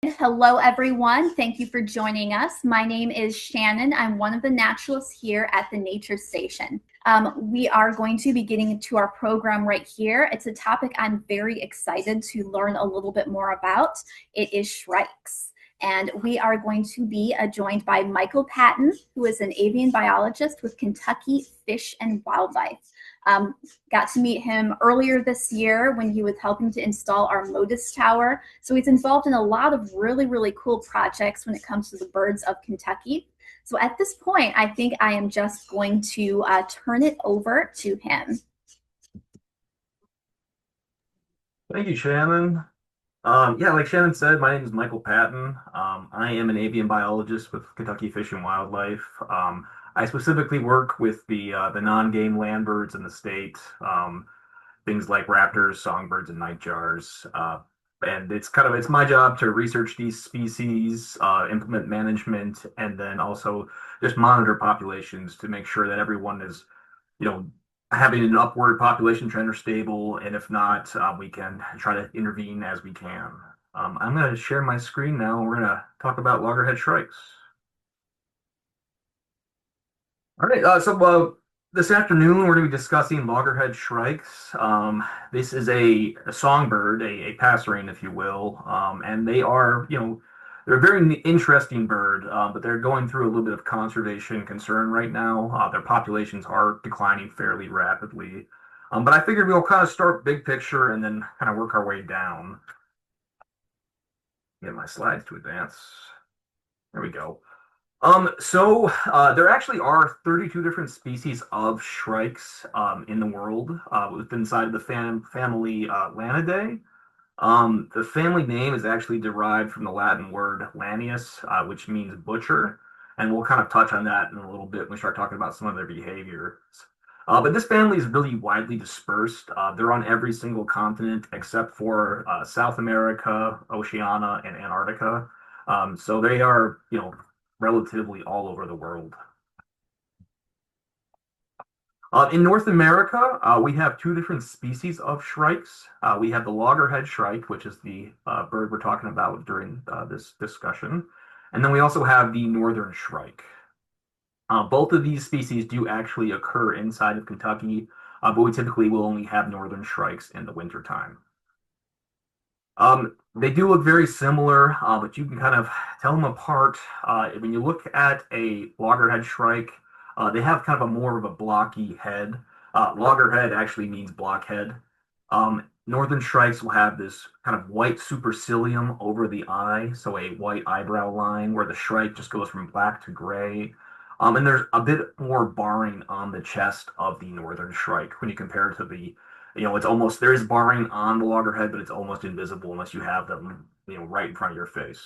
Hello, everyone. Thank you for joining us. My name is Shannon. I'm one of the naturalists here at the Nature Station. We are going to be getting into our program right here. It's a topic I'm very excited to learn a little bit more about. It is shrikes. And we are going to be joined by Michael Patton, who is an avian biologist with Kentucky Fish and Wildlife. Got to meet him earlier this year when he was helping to install our Modus Tower. So he's involved in a lot of really, really cool projects when it comes to the birds of Kentucky. So at this point, I think I am just going to turn it over to him. Thank you, Shannon. Yeah, like Shannon said, my name is Michael Patton. I am an avian biologist with Kentucky Fish and Wildlife. I specifically work with the non-game land birds in the state, things like raptors, songbirds, and nightjars. And it's my job to research these species, implement management, and then also just monitor populations to make sure that everyone is, you know, having an upward population trend or stable, and if not, we can try to intervene as we can. I'm going to share my screen now, and we're going to talk about loggerhead shrikes. All right, this afternoon we're going to be discussing loggerhead shrikes. This is a songbird, a passerine, if you will, and they are, they're a very interesting bird, but they're going through a little bit of conservation concern right now. Their populations are declining fairly rapidly, but I figured we'll kind of start big picture and then kind of work our way down. Get my slides to advance. There we go. There actually are 32 different species of shrikes in the world within inside of the family Lanidae. The family name is actually derived from the Latin word lanius, which means butcher, and we'll kind of touch on that in a little bit when we start talking about some of their behaviors. But this family is really widely dispersed. They're on every single continent except for South America, Oceania, and Antarctica. So they are, relatively all over the world. In North America, we have two different species of shrikes. We have the loggerhead shrike, which is the bird we're talking about during this discussion. And then we also have the northern shrike. Both of these species do actually occur inside of Kentucky, but we typically will only have northern shrikes in the wintertime. They do look very similar, but you can kind of tell them apart. When you look at a loggerhead shrike, they have kind of a more of a blocky head. Loggerhead actually means blockhead. Northern shrikes will have this kind of white supercilium over the eye, so a white eyebrow line where the shrike just goes from black to gray. And there's a bit more barring on the chest of the northern shrike when you compare it to it's almost, there is barring on the loggerhead, but it's almost invisible unless you have them, right in front of your face.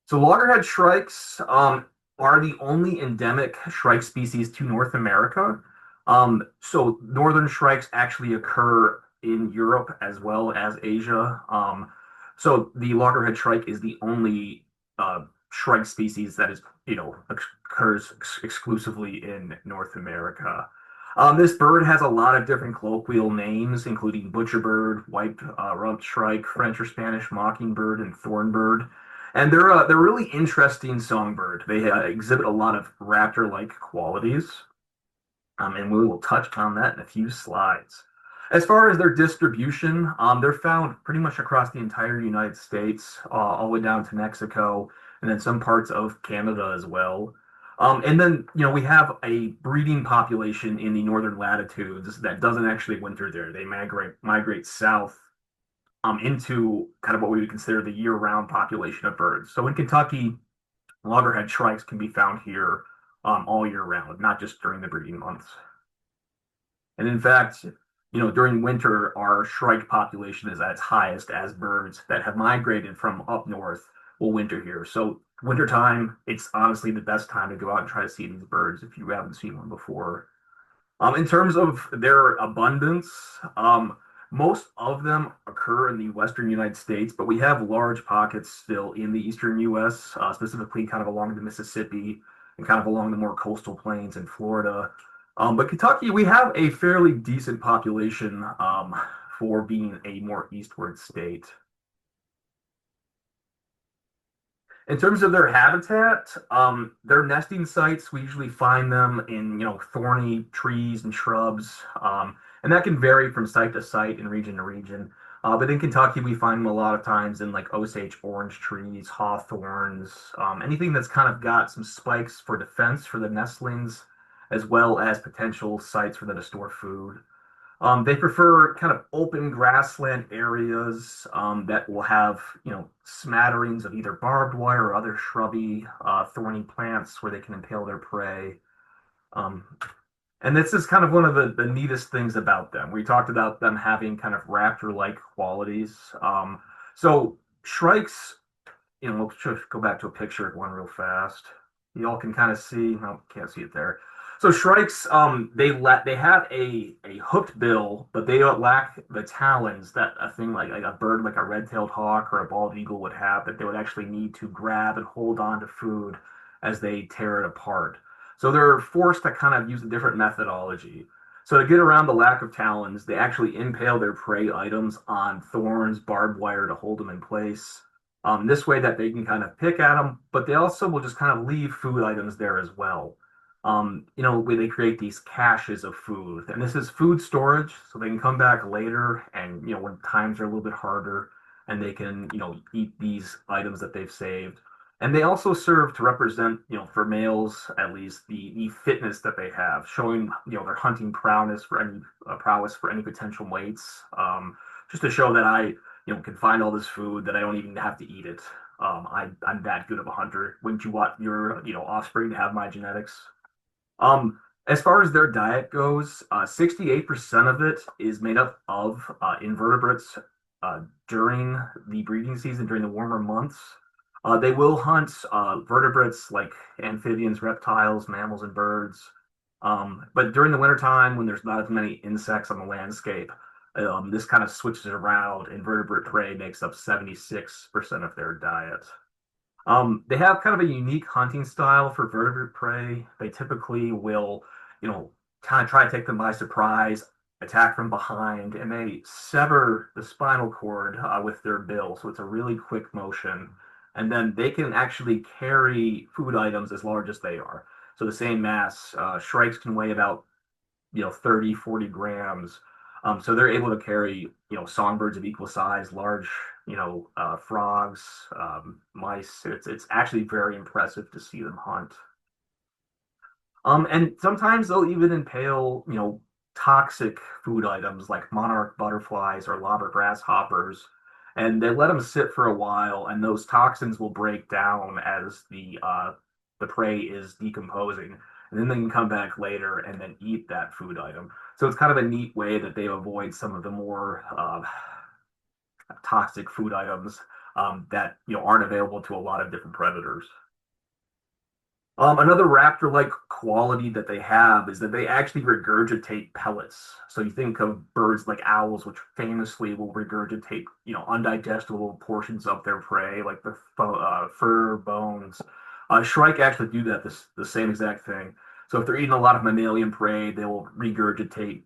So loggerhead shrikes are the only endemic shrike species to North America. So northern shrikes actually occur in Europe as well as Asia. So the loggerhead shrike is the only shrike species that is, occurs exclusively in North America. This bird has a lot of different colloquial names, including butcherbird, white-rumped shrike, French or Spanish mockingbird, and thornbird. And they're really interesting songbird. They exhibit a lot of raptor-like qualities, and we will touch on that in a few slides. As far as their distribution, they're found pretty much across the entire United States, all the way down to Mexico, and then some parts of Canada as well. And then, we have a breeding population in the northern latitudes that doesn't actually winter there. They migrate south into kind of what we would consider the year-round population of birds. So in Kentucky, loggerhead shrikes can be found here all year round, not just during the breeding months. And in fact, during winter, our shrike population is at its highest as birds that have migrated from up north will winter here. So wintertime, it's honestly the best time to go out and try to see these birds if you haven't seen one before. In terms of their abundance, most of them occur in the western United States, but we have large pockets still in the eastern U.S., specifically kind of along the Mississippi and kind of along the more coastal plains in Florida. But Kentucky, we have a fairly decent population for being a more eastward state. In terms of their habitat, their nesting sites, we usually find them in, thorny trees and shrubs, and that can vary from site to site and region to region. But in Kentucky, we find them a lot of times in like Osage orange trees, hawthorns, anything that's kind of got some spikes for defense for the nestlings, as well as potential sites for them to store food. They prefer kind of open grassland areas that will have, smatterings of either barbed wire or other shrubby, thorny plants where they can impale their prey. Um, and this is kind of one of the neatest things about them. We talked about them having kind of raptor-like qualities. So shrikes, we'll just go back to a picture of one real fast. You all can kind of see. No, can't see it there. So shrikes, they have a hooked bill, but they don't lack the talons that a thing like a bird like a red-tailed hawk or a bald eagle would have, that they would actually need to grab and hold on to food as they tear it apart. So they're forced to kind of use a different methodology. So to get around the lack of talons, they actually impale their prey items on thorns, barbed wire to hold them in place. This way that they can kind of pick at them, but they also will just kind of leave food items there as well. Where they create these caches of food, and this is food storage, so they can come back later, and when times are a little bit harder, and they can eat these items that they've saved. And they also serve to represent, for males at least, the fitness that they have, showing their hunting prowess for any potential mates. Just to show that I can find all this food that I don't even have to eat it. I'm that good of a hunter. Wouldn't you want your offspring to have my genetics? As far as their diet goes, 68% of it is made up of invertebrates during the breeding season, during the warmer months. They will hunt vertebrates like amphibians, reptiles, mammals, and birds. But during the wintertime, when there's not as many insects on the landscape, this kind of switches around. Invertebrate prey makes up 76% of their diet. They have kind of a unique hunting style for vertebrate prey. They typically will, kind of try to take them by surprise, attack from behind, and they sever the spinal cord with their bill. So it's a really quick motion. And then they can actually carry food items as large as they are. So the same mass, shrikes can weigh about 30, 40 grams. So they're able to carry, songbirds of equal size, large, frogs, mice. It's actually very impressive to see them hunt. And sometimes they'll even impale, toxic food items like monarch butterflies or lobber grasshoppers, and they let them sit for a while, and those toxins will break down as the prey is decomposing, and then they can come back later and then eat that food item. So it's kind of a neat way that they avoid some of the more toxic food items that aren't available to a lot of different predators. Another raptor-like quality that they have is that they actually regurgitate pellets. So you think of birds like owls, which famously will regurgitate, undigestible portions of their prey, like the fur, bones. Shrike actually do that, the same exact thing. So if they're eating a lot of mammalian prey, they will regurgitate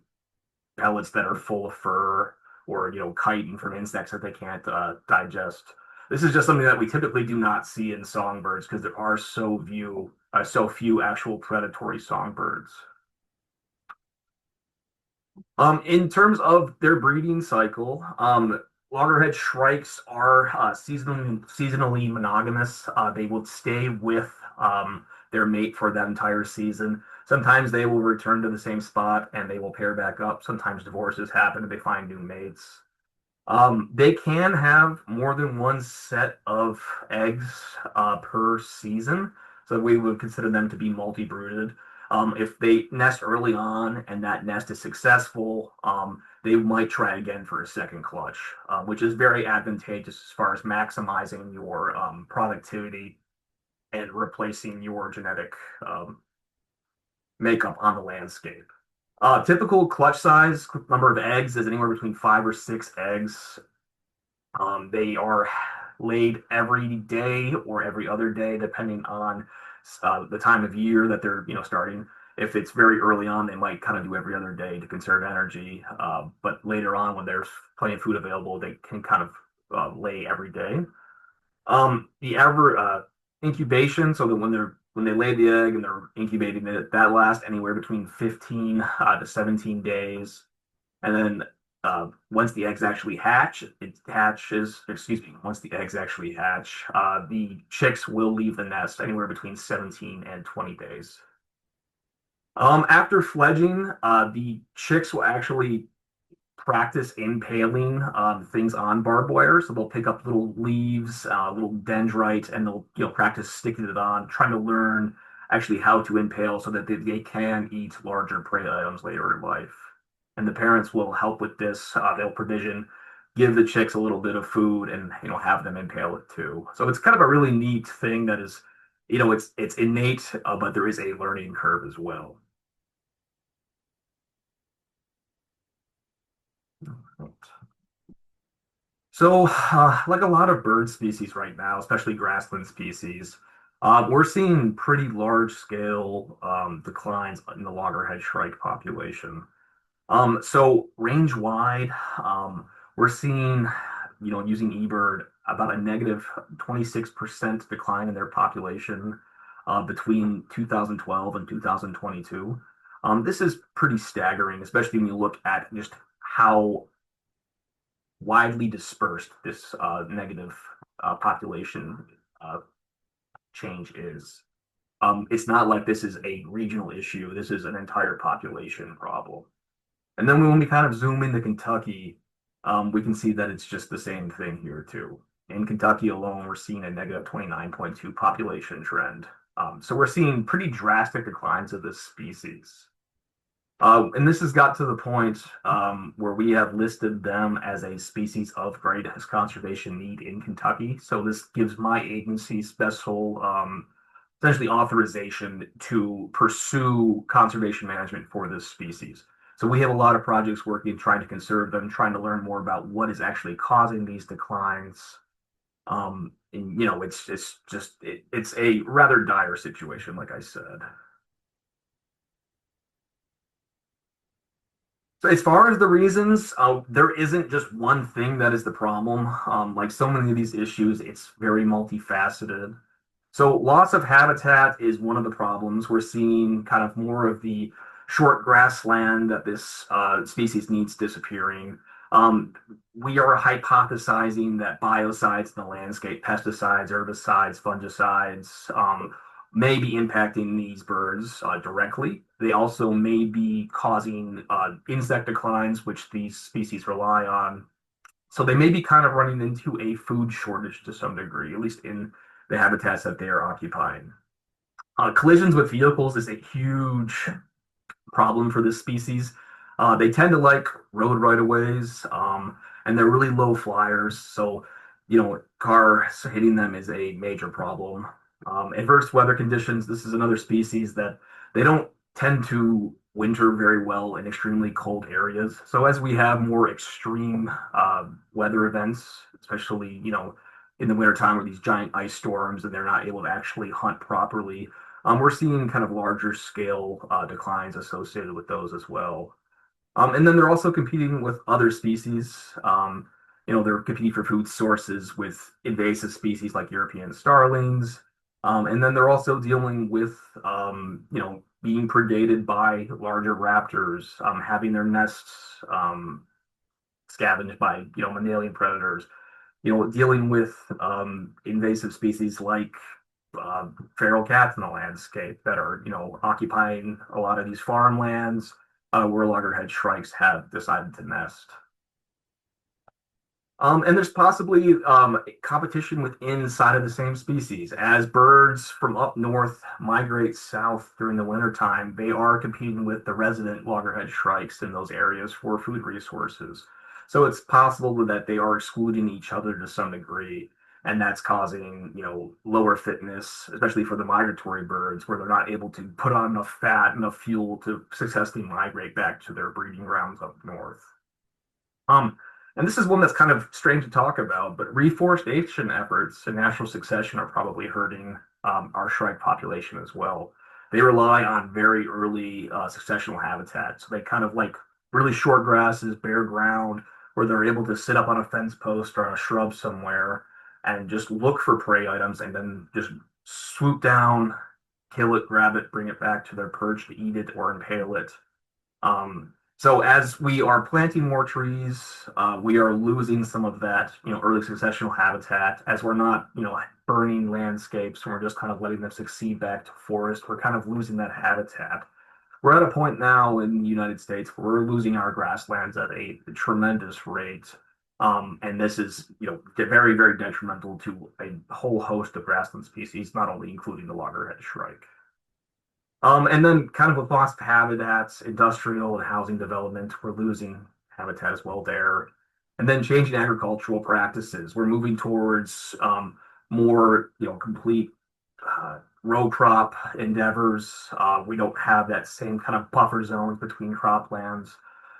pellets that are full of fur or chitin from insects that they can't digest. This is just something that we typically do not see in songbirds because there are so few actual predatory songbirds. In terms of their breeding cycle, loggerhead shrikes are seasonally monogamous. They will stay with their mate for that entire season. Sometimes they will return to the same spot and they will pair back up. Sometimes divorces happen and they find new mates. They can have more than one set of eggs per season, so we would consider them to be multi-brooded. If they nest early on and that nest is successful, they might try again for a second clutch, which is very advantageous as far as maximizing your productivity and replacing your genetic makeup on the landscape. Typical clutch size number of eggs is anywhere between 5 or 6 eggs. They are laid every day or every other day, depending on the time of year that they're starting. If it's very early on, they might kind of do every other day to conserve energy. But later on, when there's plenty of food available, they can kind of lay every day. The ever incubation, so that when they lay the egg and they're incubating it, that lasts anywhere between 15 to 17 days. And then once the eggs actually hatch, it hatches, excuse me, once the eggs actually hatch, the chicks will leave the nest anywhere between 17 and 20 days. After fledging, the chicks will actually practice impaling things on barbed wire. So they'll pick up little leaves, little dendrite, and they'll practice sticking it on, trying to learn actually how to impale so that they can eat larger prey items later in life. And the parents will help with this. They'll provision, give the chicks a little bit of food, and have them impale it too. So it's kind of a really neat thing that is, it's innate, but there is a learning curve as well. So, like a lot of bird species right now, especially grassland species, we're seeing pretty large scale declines in the loggerhead shrike population. So range wide, we're seeing, using eBird, about a negative 26% decline in their population between 2012 and 2022. This is pretty staggering, especially when you look at just how widely dispersed this negative population uh, change is. It's not like this is a regional issue. This is an entire population problem. And then when we kind of zoom into Kentucky, we can see that it's just the same thing here too. In Kentucky alone, we're seeing a negative 29.2 population trend. So we're seeing pretty drastic declines of this species. And this has got to the point where we have listed them as a species of greatest conservation need in Kentucky. So this gives my agency special, essentially authorization to pursue conservation management for this species. So we have a lot of projects working, trying to conserve them, trying to learn more about what is actually causing these declines. And it's a rather dire situation, like I said. So as far as the reasons, there isn't just one thing that is the problem. Like so many of these issues, it's very multifaceted. So loss of habitat is one of the problems. We're seeing kind of more of the short grassland that this species needs disappearing. Um, we are hypothesizing that biocides in the landscape, pesticides, herbicides, fungicides, may be impacting these birds directly. They also may be causing insect declines, which these species rely on. So they may be kind of running into a food shortage to some degree, at least in the habitats that they are occupying. Collisions with vehicles is a huge problem for this species. They tend to like road right-of-ways, and they're really low flyers. So, cars hitting them is a major problem. Adverse weather conditions. This is another species that they don't tend to winter very well in extremely cold areas. So as we have more extreme weather events, especially, in the wintertime where these giant ice storms and they're not able to actually hunt properly, we're seeing kind of larger scale declines associated with those as well. And then they're also competing with other species. They're competing for food sources with invasive species like European starlings. And then they're also dealing with, being predated by larger raptors, having their nests scavenged by, mammalian predators, dealing with invasive species like uh, feral cats in the landscape that are, occupying a lot of these farmlands where loggerhead shrikes have decided to nest. And there's possibly competition within inside of the same species. As birds from up north migrate south during the wintertime, they are competing with the resident loggerhead shrikes in those areas for food resources. So it's possible that they are excluding each other to some degree, and that's causing, lower fitness, especially for the migratory birds, where they're not able to put on enough fat, enough fuel to successfully migrate back to their breeding grounds up north. Um, and this is one that's kind of strange to talk about, but reforestation efforts and natural succession are probably hurting our shrike population as well. They rely on very early successional habitat. So they kind of like really short grasses, bare ground, where they're able to sit up on a fence post or on a shrub somewhere and just look for prey items and then just swoop down, kill it, grab it, bring it back to their perch to eat it or impale it. So as we are planting more trees, we are losing some of that, early successional habitat as we're not, burning landscapes and we're just kind of letting them succeed back to forest. We're kind of losing that habitat. We're at a point now in the United States where we're losing our grasslands at a tremendous rate. And this is, very, very detrimental to a whole host of grassland species, not only including the loggerhead shrike. And then kind of with lost habitats, industrial and housing development, we're losing habitat as well there. And then changing agricultural practices. We're moving towards more, complete row crop endeavors. We don't have that same kind of buffer zones between croplands.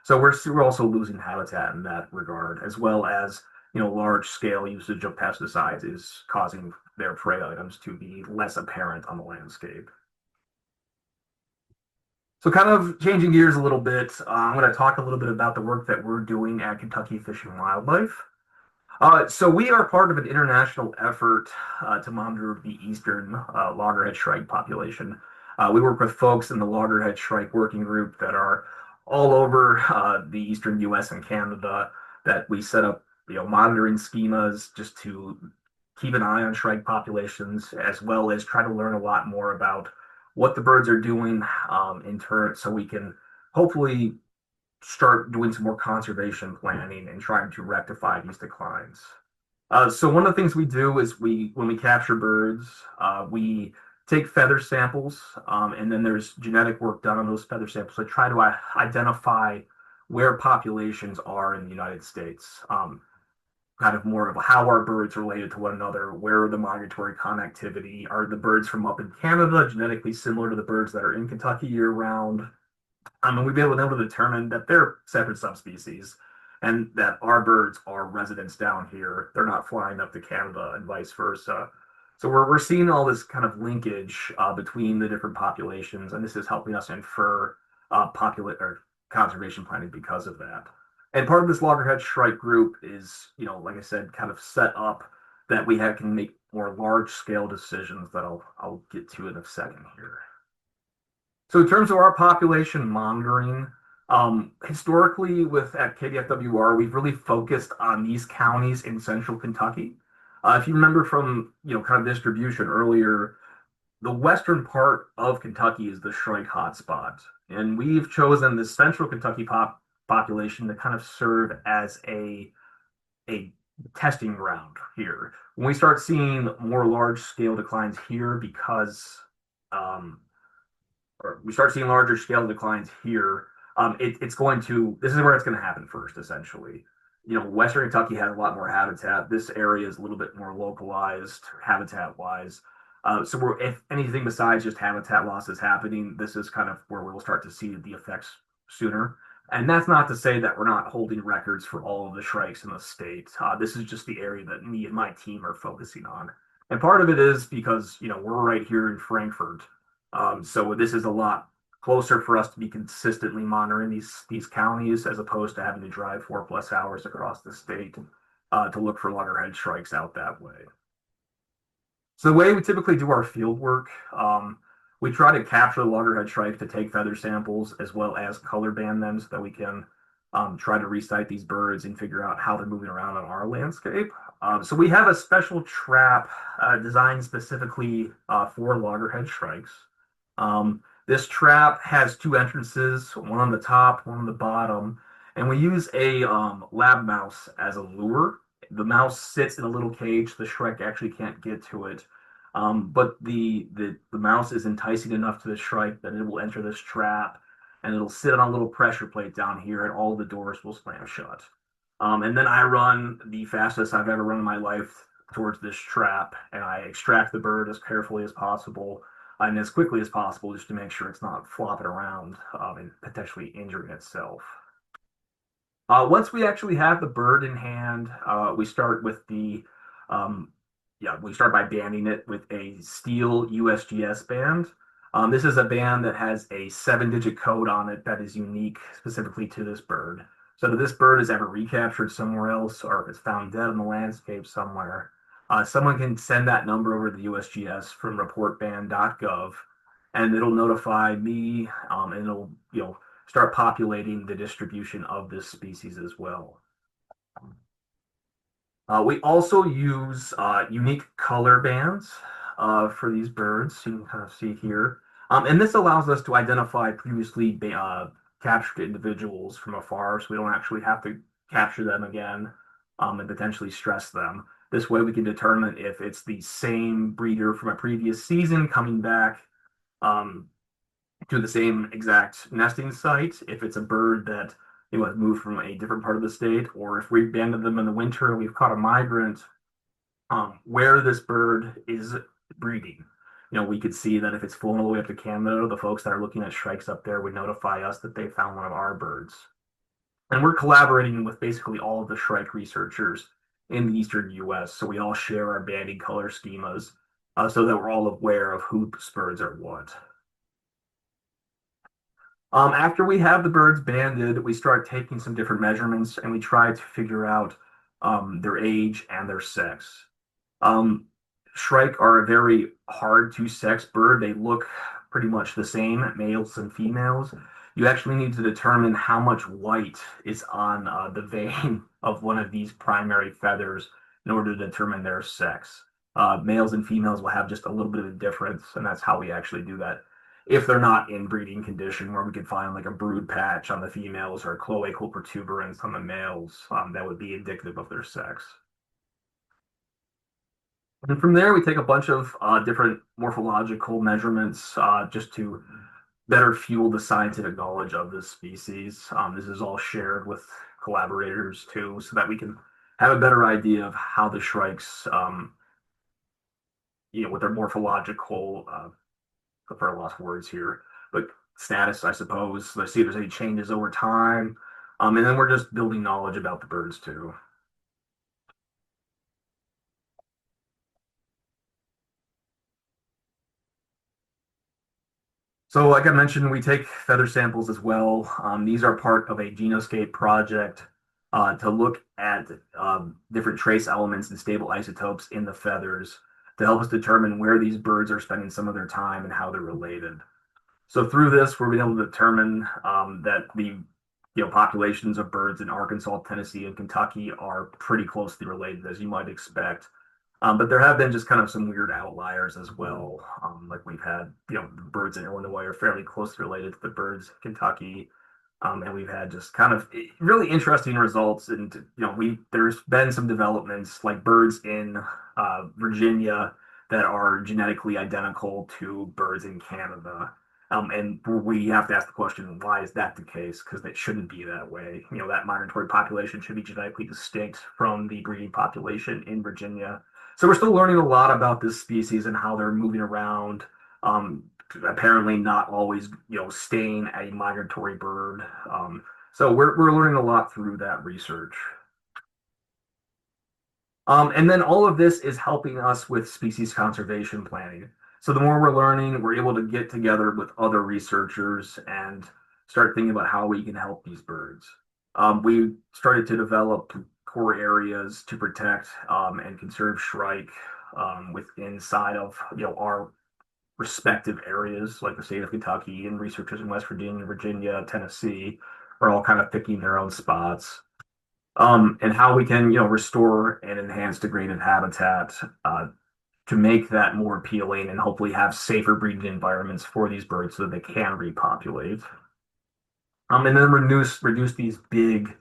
So we're also losing habitat in that regard, as well as, large scale usage of pesticides is causing their prey items to be less apparent on the landscape. So kind of changing gears a little bit, I'm going to talk a little bit about the work that we're doing at Kentucky Fish and Wildlife. So we are part of an international effort to monitor the eastern loggerhead shrike population. We work with folks in the Loggerhead Shrike Working Group that are all over the eastern U.S. and Canada. That we set up, monitoring schemas just to keep an eye on shrike populations, as well as try to learn a lot more about what the birds are doing in turn, so we can hopefully start doing some more conservation planning and trying to rectify these declines. So one of the things we do is when we capture birds, we take feather samples, and then there's genetic work done on those feather samples to try to identify where populations are in the United States. Kind of more of how are birds related to one another, where are the migratory connectivity, are the birds from up in Canada genetically similar to the birds that are in Kentucky year round? And we've been able to determine that they're separate subspecies and that our birds are residents down here. They're not flying up to Canada and vice versa. So we're seeing all this kind of linkage between the different populations, and this is helping us infer or conservation planning because of that. And part of this loggerhead shrike group is, like I said, kind of set up that can make more large scale decisions that I'll get to in a second here. So in terms of our population monitoring, historically at KDFWR, we've really focused on these counties in central Kentucky. If you remember from, kind of distribution earlier, the western part of Kentucky is the shrike hotspot. And we've chosen the central Kentucky population to kind of serve as a testing ground here. When we start seeing more large scale declines here because or we start seeing larger scale declines here, this is where it's going to happen first, essentially. Western Kentucky has a lot more habitat. This area is a little bit more localized habitat wise. So if anything besides just habitat loss is happening, this is kind of where we'll start to see the effects sooner. And that's not to say that we're not holding records for all of the shrikes in the state. This is just the area that me and my team are focusing on. And part of it is because, we're right here in Frankfort. So this is a lot closer for us to be consistently monitoring these counties as opposed to having to drive 4+ hours across the state to look for loggerhead shrikes out that way. So the way we typically do our field work, we try to capture the loggerhead shrike to take feather samples as well as color band them so that we can try to recite these birds and figure out how they're moving around on our landscape. So we have a special trap designed specifically for loggerhead shrikes. This trap has two entrances, one on the top, one on the bottom, and we use a lab mouse as a lure. The mouse sits in a little cage. The shrike actually can't get to it. But the mouse is enticing enough to the shrike that it will enter this trap and it'll sit on a little pressure plate down here and all the doors will slam shut. And then I run the fastest I've ever run in my life towards this trap and I extract the bird as carefully as possible and as quickly as possible just to make sure it's not flopping around and potentially injuring itself. Once we actually have the bird in hand, we start by banding it with a steel USGS band. This is a band that has a 7-digit code on it that is unique specifically to this bird. So if this bird is ever recaptured somewhere else or if it's found dead in the landscape somewhere, Someone can send that number over to the USGS from reportban.gov, and it'll notify me, and it'll start populating the distribution of this species as well. We also use unique color bands for these birds. You can kind of see here. And this allows us to identify previously captured individuals from afar, so we don't actually have to capture them again and potentially stress them. This way we can determine if it's the same breeder from a previous season coming back um, to the same exact nesting site, if it's a bird that has moved from a different part of the state, or if we abandoned them in the winter and we've caught a migrant, where this bird is breeding. We could see that if it's flown all the way up to Canada, the folks that are looking at shrikes up there would notify us that they found one of our birds. And we're collaborating with basically all of the shrike researchers in the eastern US, so we all share our banding color schemas so that we're all aware of whose birds are what. After we have the birds banded, we start taking some different measurements and we try to figure out their age and their sex. Um, Shrike are a very hard to sex bird. They look pretty much the same, males and females. You actually need to determine how much white is on the vein of one of these primary feathers in order to determine their sex. Males and females will have just a little bit of a difference, and that's how we actually do that. If they're not in breeding condition, where we could find like a brood patch on the females or a cloacal protuberance on the males, that would be indicative of their sex. And from there, we take a bunch of different morphological measurements just to better fuel the scientific knowledge of this species. This is all shared with collaborators too, so that we can have a better idea of how the shrikes, with their morphological, prefer lost words here, but status, I suppose. Let's see if there's any changes over time. And then we're just building knowledge about the birds too. So like I mentioned, we take feather samples as well. These are part of a genoscape project to look at different trace elements and stable isotopes in the feathers to help us determine where these birds are spending some of their time and how they're related. So through this, we're being able to determine that the populations of birds in Arkansas, Tennessee, and Kentucky are pretty closely related, as you might expect. But there have been just kind of some weird outliers as well. Like we've had, the birds in Illinois are fairly closely related to the birds in Kentucky. And we've had just kind of really interesting results. And, there's been some developments like birds in Virginia that are genetically identical to birds in Canada. And we have to ask the question, why is that the case? Because it shouldn't be that way. That migratory population should be genetically distinct from the breeding population in Virginia. So we're still learning a lot about this species and how they're moving around. Apparently not always, staying a migratory bird. So we're learning a lot through that research. And then all of this is helping us with species conservation planning. So the more we're learning, we're able to get together with other researchers and start thinking about how we can help these birds. We started to develop core areas to protect and conserve shrike inside of our respective areas, like the state of Kentucky, and researchers in West Virginia, Virginia, Tennessee are all kind of picking their own spots. And how we can, restore and enhance degraded habitat to make that more appealing and hopefully have safer breeding environments for these birds so that they can repopulate. And then reduce these big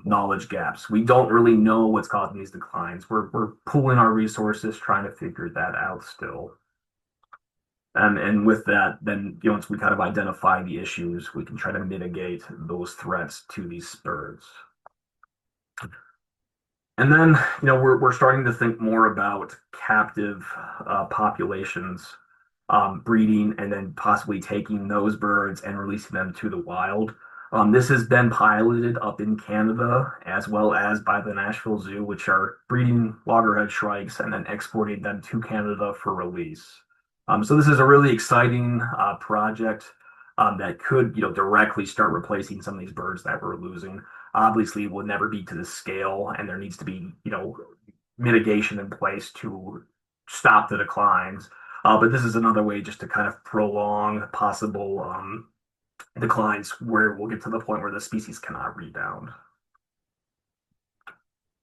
knowledge gaps. We don't really know what's causing these declines. We're pooling our resources, trying to figure that out still. And with that, then once we kind of identify the issues, we can try to mitigate those threats to these birds. And then, we're starting to think more about captive populations, breeding, and then possibly taking those birds and releasing them to the wild. This has been piloted up in Canada as well as by the Nashville Zoo, which are breeding loggerhead shrikes and then exporting them to Canada for release. So this is a really exciting project that could, directly start replacing some of these birds that we're losing. Obviously, it will never be to the scale, and there needs to be, mitigation in place to stop the declines. But this is another way just to kind of prolong possible declines where we'll get to the point where the species cannot rebound.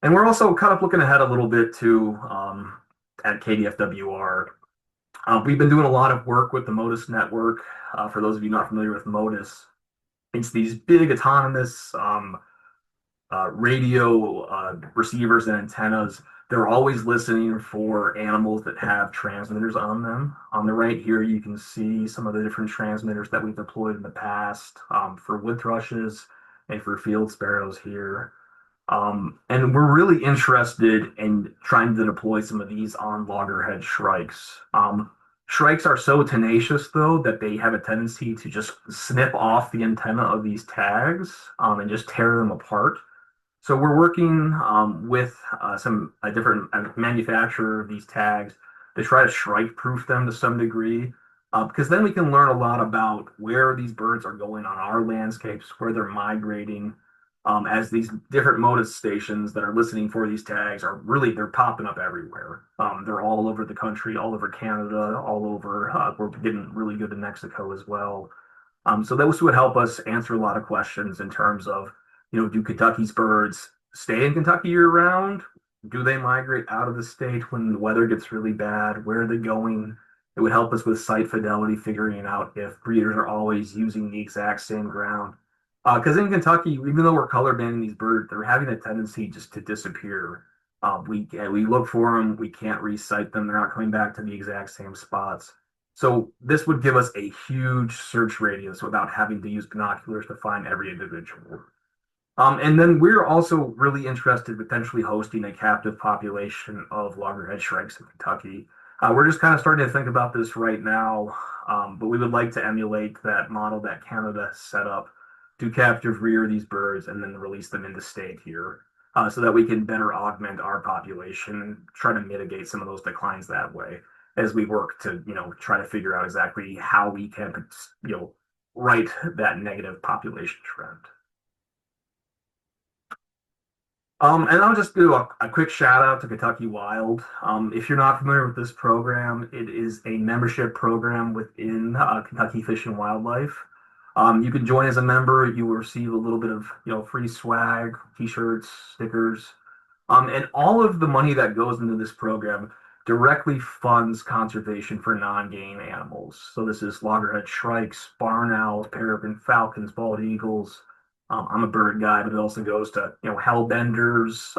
And we're also kind of looking ahead a little bit to at KDFWR. We've been doing a lot of work with the MODIS network. For those of you not familiar with MODIS, it's these big autonomous radio receivers and antennas. They're always listening for animals that have transmitters on them. On the right here, you can see some of the different transmitters that we've deployed in the past for wood thrushes and for field sparrows here. And we're really interested in trying to deploy some of these on loggerhead shrikes. Shrikes are so tenacious, though, that they have a tendency to just snip off the antenna of these tags and just tear them apart. So we're working with some a different manufacturer of these tags to try to shrike proof them to some degree, because then we can learn a lot about where these birds are going on our landscapes, where they're migrating, as these different MODIS stations that are listening for these tags are really they're popping up everywhere. They're all over the country, all over Canada, all over. We're getting really good in Mexico as well. So those would help us answer a lot of questions in terms of, do Kentucky's birds stay in Kentucky year round? Do they migrate out of the state when the weather gets really bad? Where are they going? It would help us with site fidelity, figuring out if breeders are always using the exact same ground. Because in Kentucky, even though we're color banding these birds, they're having a tendency just to disappear. We look for them, we can't recite them. They're not coming back to the exact same spots. So this would give us a huge search radius without having to use binoculars to find every individual. And then we're also really interested in potentially hosting a captive population of loggerhead shrikes in Kentucky. We're just kind of starting to think about this right now, but we would like to emulate that model that Canada set up to captive rear these birds and then release them into state here, so that we can better augment our population and try to mitigate some of those declines that way as we work to, try to figure out exactly how we can, right that negative population trend. And I'll just do a quick shout out to Kentucky Wild. If you're not familiar with this program, it is a membership program within Kentucky Fish and Wildlife. You can join as a member. You will receive a little bit of free swag, t-shirts, stickers, and all of the money that goes into this program directly funds conservation for non-game animals. So this is loggerhead shrikes, barn owls, peregrine falcons, bald eagles. I'm a bird guy, but it also goes to hellbenders,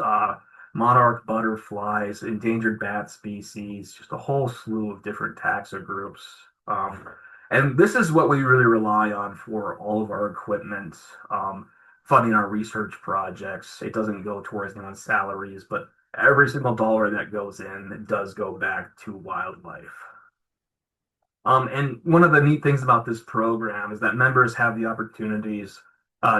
monarch butterflies, endangered bat species, just a whole slew of different taxa groups. And this is what we really rely on for all of our equipment, funding our research projects. It doesn't go towards anyone's salaries, but every single dollar that goes in does go back to wildlife. And one of the neat things about this program is that members have the opportunities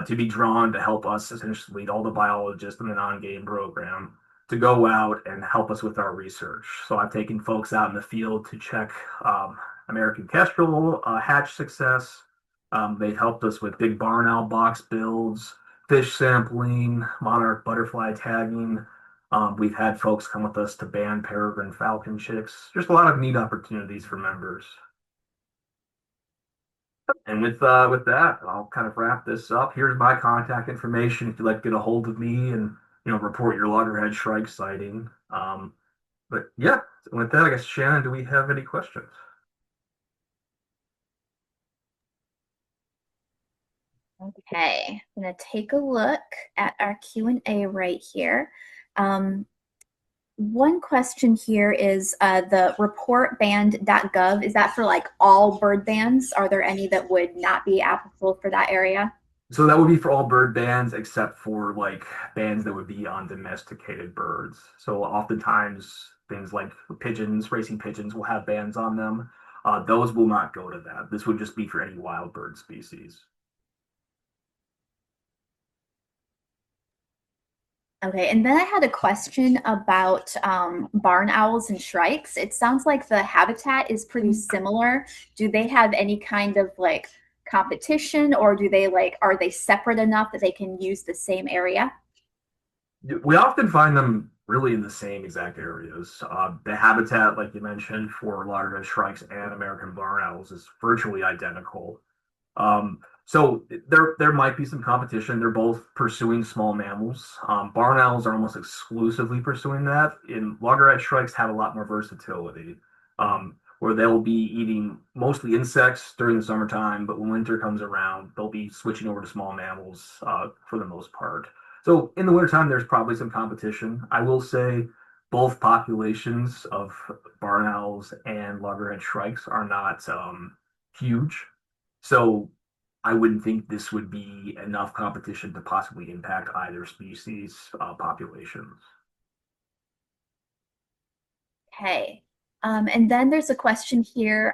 to be drawn to help us essentially all the biologists in the non-game program to go out and help us with our research. So I've taken folks out in the field to check American kestrel hatch success. They've helped us with big barn owl box builds, fish sampling, monarch butterfly tagging. We've had folks come with us to ban peregrine falcon chicks. There's a lot of neat opportunities for members. And with that, I'll kind of wrap this up. Here's my contact information if you'd like to get a hold of me and report your loggerhead shrike sighting. But yeah, with that, I guess Shannon, do we have any questions? Okay, I'm gonna take a look at our Q&A right here. One question here is the reportband.gov. Is that for like all bird bands? Are there any that would not be applicable for that area? So that would be for all bird bands except for like bands that would be on domesticated birds. So oftentimes things like pigeons, racing pigeons will have bands on them. Those will not go to that. This would just be for any wild bird species. Okay, and then I had a question about barn owls and shrikes. It sounds like the habitat is pretty similar. Do they have any kind of like competition, or are they separate enough that they can use the same area? We often find them really in the same exact areas. The habitat, like you mentioned, for loggerhead shrikes and American barn owls is virtually identical. So there might be some competition. They're both pursuing small mammals. Barn owls are almost exclusively pursuing that. In loggerhead shrikes have a lot more versatility, where they'll be eating mostly insects during the summertime, but when winter comes around, they'll be switching over to small mammals for the most part. So in the wintertime, there's probably some competition. I will say both populations of barn owls and loggerhead shrikes are not huge. So I wouldn't think this would be enough competition to possibly impact either species populations. Okay. And then there's a question here.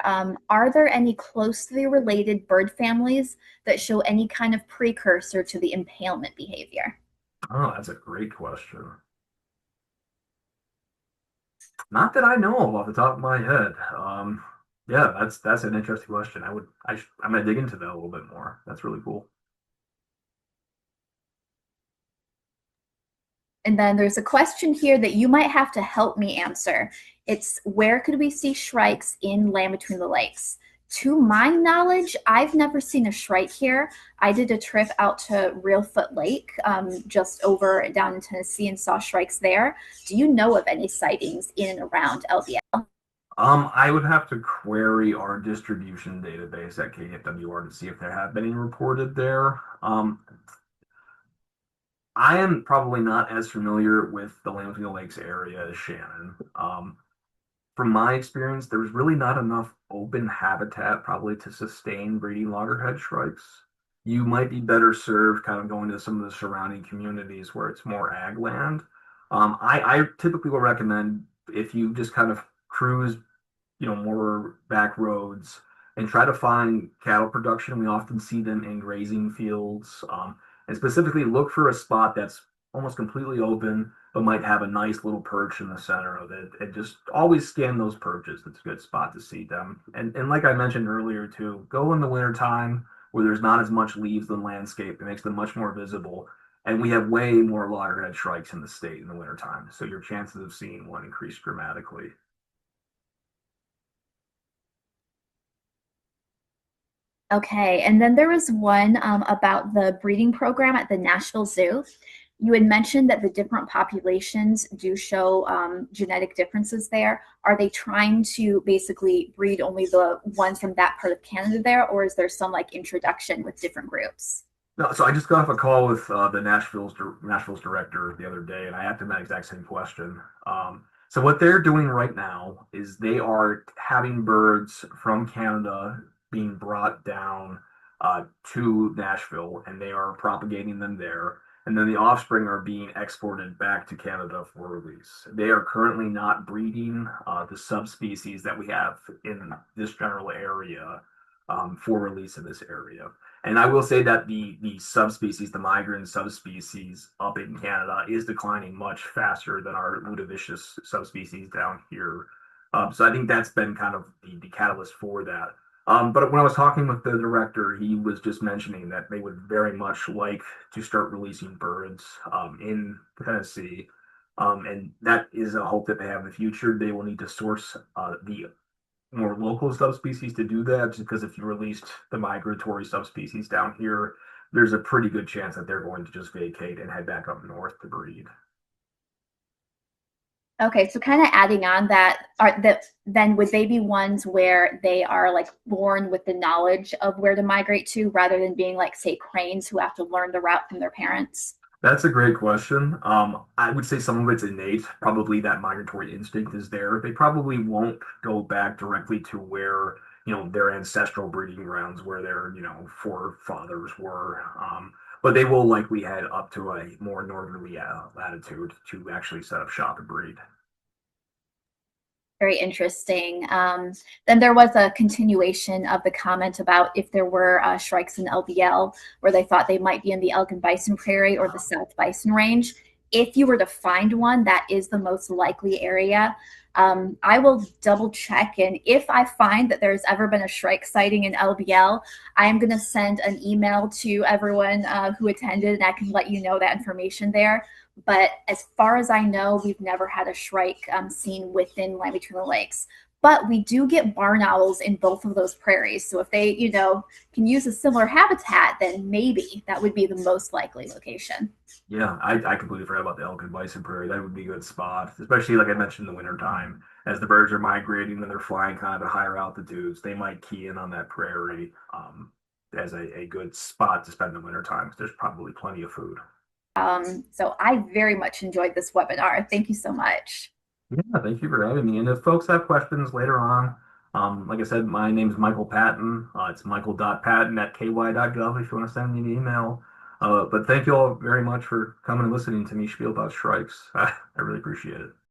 Are there any closely related bird families that show any kind of precursor to the impalement behavior? Oh, that's a great question. Not that I know of off the top of my head. Yeah, that's an interesting question. I'm gonna dig into that a little bit more. That's really cool. And then there's a question here that you might have to help me answer. It's where could we see shrikes in Land Between the Lakes? To my knowledge, I've never seen a shrike here. I did a trip out to Reelfoot Lake, just over down in Tennessee, and saw shrikes there. Do you know of any sightings in and around LBL? I would have to query our distribution database at KFWR to see if there have been any reported there. I am probably not as familiar with the Land Between the Lakes area as Shannon. From my experience, there's really not enough open habitat probably to sustain breeding loggerhead shrikes. You might be better served kind of going to some of the surrounding communities where it's more ag land. I typically will recommend if you just kind of cruise more back roads and try to find cattle production. We often see them in grazing fields, and specifically look for a spot that's almost completely open, but might have a nice little perch in the center of it. And just always scan those perches. That's a good spot to see them. And like I mentioned earlier too, go in the wintertime where there's not as much leaves in the landscape. It makes them much more visible. And we have way more loggerhead shrikes in the state in the wintertime. So your chances of seeing one increase dramatically. Okay, and then there was one about the breeding program at the Nashville Zoo. You had mentioned that the different populations do show genetic differences there. Are they trying to basically breed only the ones from that part of Canada there, or is there some like introduction with different groups? No, so I just got off a call with the Nashville's director the other day, and I asked him that exact same question. So what they're doing right now is they are having birds from Canada being brought down to Nashville, and they are propagating them there. And then the offspring are being exported back to Canada for release. They are currently not breeding the subspecies that we have in this general area for release in this area. And I will say that the subspecies, the migrant subspecies up in Canada, is declining much faster than our ludovicious subspecies down here. So I think that's been kind of the catalyst for that. But when I was talking with the director, he was just mentioning that they would very much like to start releasing birds in Tennessee. And that is a hope that they have in the future. They will need to source the more local subspecies to do that, just because if you released the migratory subspecies down here, there's a pretty good chance that they're going to just vacate and head back up north to breed. Okay, so kind of adding on that, are that then would they be ones where they are like born with the knowledge of where to migrate to rather than being like, say, cranes who have to learn the route from their parents? That's a great question. I would say some of it's innate. Probably that migratory instinct is there. They probably won't go back directly to where, their ancestral breeding grounds, where their, forefathers were. But they will likely head up to a more northerly latitude to actually set up shop and breed. Very interesting. Then there was a continuation of the comment about if there were shrikes in LBL where they thought they might be in the Elgin Bison Prairie or the South Bison Range. If you were to find one, that is the most likely area. I will double check, and if I find that there's ever been a shrike sighting in LBL, I am going to send an email to everyone who attended, and I can let you know that information there. But as far as I know, we've never had a shrike seen within Lambertville Lakes. But we do get barn owls in both of those prairies. So if they, can use a similar habitat, then maybe that would be the most likely location. Yeah, I completely forgot about the elk and bison prairie. That would be a good spot, especially like I mentioned in the wintertime. As the birds are migrating and they're flying kind of at higher altitudes, they might key in on that prairie as a good spot to spend the wintertime because there's probably plenty of food. So I very much enjoyed this webinar. Thank you so much. Yeah, thank you for having me. And if folks have questions later on, like I said, my name is Michael Patton. It's michael.patton@ky.gov if you want to send me an email. But thank you all very much for coming and listening to me spiel about shrikes. I really appreciate it.